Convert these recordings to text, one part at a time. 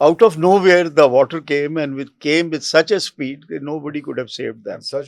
Out of nowhere the water came and came with such a speed that nobody could have saved them.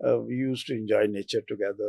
we used to enjoy nature together.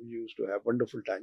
We used to have wonderful time.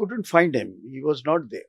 couldn't find him. He was not there.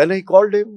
then I called him.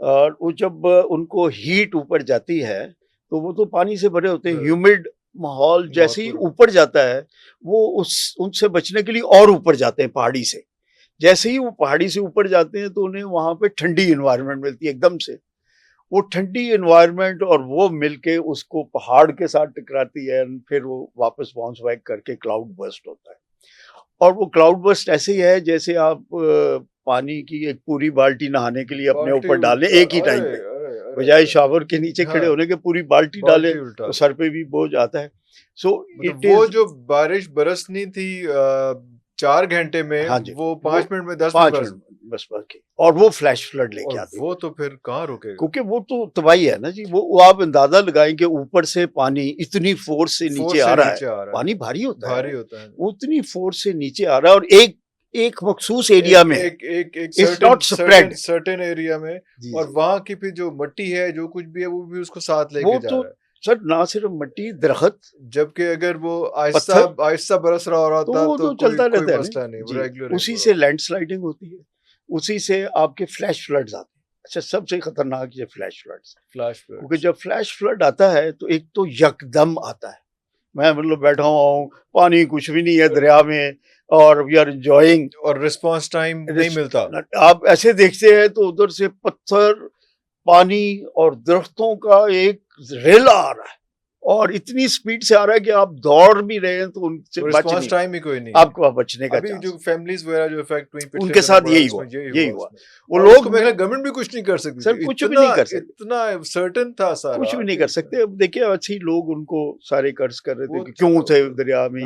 اور وہ جب ان کو heat اوپر جاتی ہے تو وہ تو پانی سے بھرے ہوتے ہیں, ہیومڈ ماحول جیسے ہی اوپر جاتا ہے وہ ان سے بچنے کے لیے اور اوپر جاتے ہیں پہاڑی سے. جیسے ہی وہ پہاڑی سے اوپر جاتے ہیں تو انہیں وہاں پہ ٹھنڈی انوائرمنٹ ملتی ہے ایک دم سے. وہ ٹھنڈی انوائرمنٹ اور وہ مل کے اس کو پہاڑ کے ساتھ ٹکراتی ہے, پھر وہ واپس باؤنس بیک کر کے کلاؤڈ برسٹ ہوتا ہے. اور وہ کلاؤڈ برسٹ ایسے ہی ہے جیسے آپ پانی کی ایک پوری بالٹی نہانے کے لیے اپنے اوپر ڈالیں ایک ہی ٹائم پہ, بجائے شاور کے نیچے کھڑے ہونے کے پوری بالٹی ڈالے تو سر پہ بھی بوجھ آتا ہے. سو وہ جو بارش برسنی تھی 4 گھنٹے میں, وہ 5 منٹ میں 10 منٹ بس اور وہ فلیش فلڈ لے کے آتے ہیں. وہ تو پھر کہاں رکے گا, کیونکہ وہ تو تباہی ہے نا جی. وہ آپ اندازہ لگائیں کہ اوپر سے پانی اتنی فورس سے نیچے آ رہا ہے, پانی بھاری ہوتا ہے, وہ اتنی فورس سے نیچے آ رہا ہے اور ایک مخصوص ایریا میں, سرٹن ایریا میں, اور وہاں کی پھر جو مٹی ہے جو کچھ بھی ہے وہ بھی اس کو ساتھ لے کے جا رہا ہے. سر نہ صرف مٹی, درخت, جبکہ اگر وہ آہستہ برس رہا ہوتا تو چلتا کوئی رہتا مسئلہ نہیں. اسی سے لینڈ سلائڈنگ ہوتی ہے, اسی سے آپ کے فلیش فلڈز آتے ہیں. اچھا, سب سے خطرناک یہ فلیش فلڈ, کیونکہ جب فلیش فلڈ آتا ہے تو ایک تو یکدم آتا ہے. میں مطلب بیٹھا ہوا ہوں, پانی کچھ بھی نہیں ہے دریا میں, اور وی آر انجوائنگ, اور رسپانس ٹائم نہیں ملتا. آپ ایسے دیکھتے ہیں تو ادھر سے پتھر, پانی اور درختوں کا ایک ریلا آ رہا ہے, اور اتنی سپیڈ سے آ رہا ہے کہ آپ دوڑ بھی رہے ہیں تو ان سے رسپانس ٹائم ہی کوئی نہیں, آپ کو بچنے کا چانس. جو فیملیز وغیرہ جو افیکٹ ہوئی ان کے ساتھ یہی ہوا. وہ لوگ گورنمنٹ بھی کچھ نہیں کر سکتی, سر کچھ بھی نہیں کر سکتے, اتنا سرٹن تھا سارا, کچھ بھی نہیں کر سکتے. اب دیکھیں اچھے ہی لوگ ان کو سارے قرض کر رہے تھے کہ کیوں تھے دریا میں,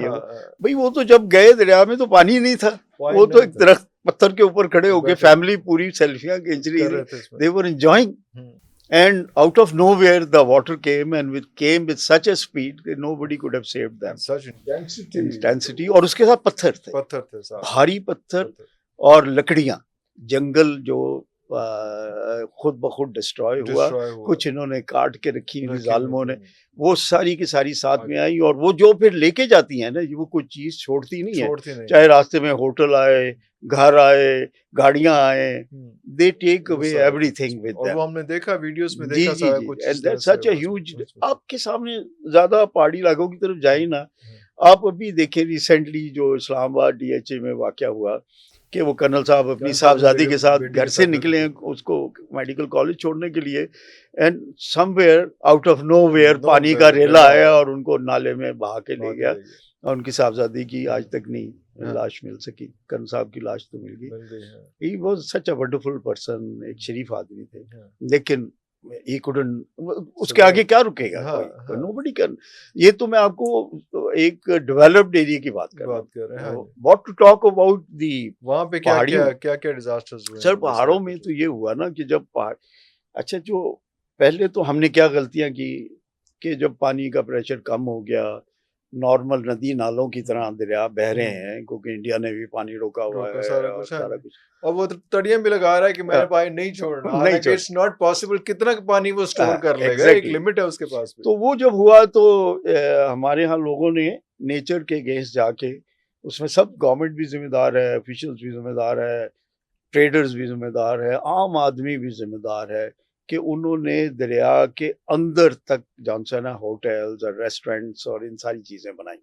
بھائی وہ تو جب گئے دریا میں تو پانی نہیں تھا, وہ تو ایک درخت پتھر کے اوپر کھڑے ہو کے فیملی پوری سیلفیاں کھینچ رہی تھی, they were enjoying. And out of nowhere the water came and came with such a speed that nobody could have saved them. Such intensity. اور اس کے ساتھ پتھر تھے, بھاری پتھر اور لکڑیاں. جنگل جو خود بخود ڈسٹروائے ہوا, کچھ انہوں نے کاٹ کے رکھی ظالموں نے, وہ ساری کی ساری ساتھ میں آئی. اور وہ جو پھر لے کے جاتی ہیں نا, وہ کوئی چیز چھوڑتی نہیں ہے, چاہے راستے میں ہوٹل آئے, گھر آئے, گاڑیاں آئے, they take away everything with them. وہ ہم نے دیکھا ویڈیوز میں دیکھا سارا کچھ. And that's such a huge, آپ کے سامنے زیادہ پہاڑی علاقوں کی طرف جائیں نا. آپ ابھی دیکھیں ریسنٹلی جو اسلام آباد DHA میں واقعہ ہوا کہ وہ کرنل صاحب اپنی صاحبزادی کے ساتھ گھر سے نکلے ہیں اس کو میڈیکل کالج چھوڑنے کے لیے, and somewhere out of nowhere پانی کا ریلا آیا اور ان کو نالے میں بہا کے لے گیا, اور ان کی صاحبزادی کی آج تک نہیں لاش مل سکی. کرن صاحب کی لاش تو مل گئی. He was such a wonderful person, ایک شریف آدمی تھے, لیکن he couldn't, اس کے آگے کیا رکے گا, nobody can. یہ تو میں آپ کو ایک ڈیولپڈ ایریا کی بات کر رہا ہوں. What to talk about the وہاں پہ کیا ڈیزاسٹرز ہوئے سر پہاڑوں میں. تو یہ ہوا نا کہ جب پہاڑ, اچھا جو پہلے تو ہم نے کیا غلطیاں کی کہ جب پانی کا پریشر کم ہو گیا, نارمل ندی نالوں کی طرح دریا بہ رہے ہیں, کیونکہ انڈیا نے بھی پانی روکا ہوا ہے سارا کچھ, اور وہ تڑیاں بھی لگا رہا ہے کہ میں نے پانی نہیں چھوڑنا, اٹس ناٹ پاسبل. کتنا پانی وہ اسٹور کر لے گا, ایک لمٹ ہے اس کے پاس. تو وہ جب ہوا تو ہمارے ہاں لوگوں نے نیچر کے اگینسٹ جا کے, اس میں سب گورنمنٹ بھی ذمہ دار ہے, آفیشلز بھی ذمہ دار ہے, ٹریڈرز بھی ذمہ دار ہے, عام آدمی بھی ذمہ دار ہے, کہ انہوں نے دریا کے اندر تک جان سے نا ہوٹلز اور ریسٹورینٹس اور ان ساری چیزیں بنائی.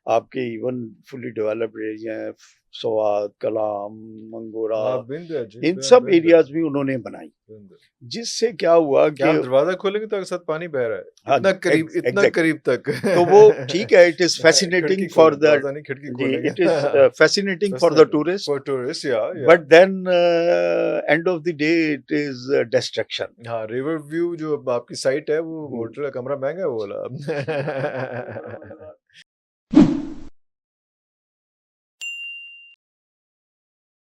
آپ کے ایون فلی ڈیولپڈ ایریا ہیں, سوات, کلام, منگورا, ان سب ایریاز بھی انہوں نے بنائی, جس سے کیا ہوا کہ دروازہ کھولیں گے تو ساتھ پانی بہ رہا ہے اتنا قریب تک. تو وہ ٹھیک ہے, it is fascinating for the, it is fascinating for the tourist, but then end of the day it is destruction. ہاں, ریور ویو جو آپ کی سائٹ ہے وہ ہوٹل کا کمرہ مہنگا ہے وہ والا.